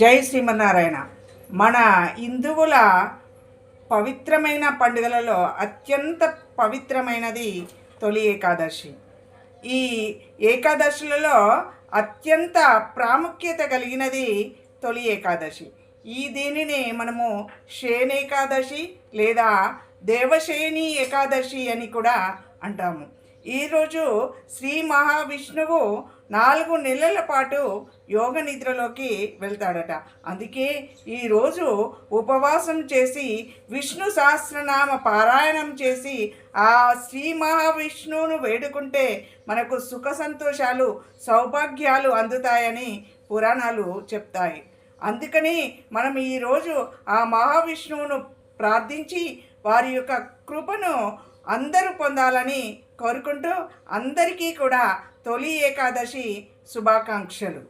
జై శ్రీమన్నారాయణ. మన హిందువుల పవిత్రమైన పండుగలలో అత్యంత పవిత్రమైనది తొలి ఏకాదశి. ఈ ఏకాదశులలో అత్యంత ప్రాముఖ్యత కలిగినది తొలి ఏకాదశి. దీనిని మనము శయనేకాదశి లేదా దేవశయని ఏకాదశి అని కూడా అంటాము. ఈరోజు శ్రీ మహావిష్ణువు 4 నెలల పాటు యోగ నిద్రలోకి వెళ్తాడట. అందుకే ఈరోజు ఉపవాసం చేసి విష్ణు సహస్రనామ పారాయణం చేసి ఆ శ్రీ మహావిష్ణువును వేడుకుంటే మనకు సుఖ సంతోషాలు సౌభాగ్యాలు అందుతాయని పురాణాలు చెప్తాయి. అందుకని మనం ఈరోజు ఆ మహావిష్ణువును ప్రార్థించి వారి యొక్క కృపను అందరూ పొందాలని కోరుకుంటూ అందరికీ కూడా తొలి ఏకాదశి శుభాకాంక్షలు.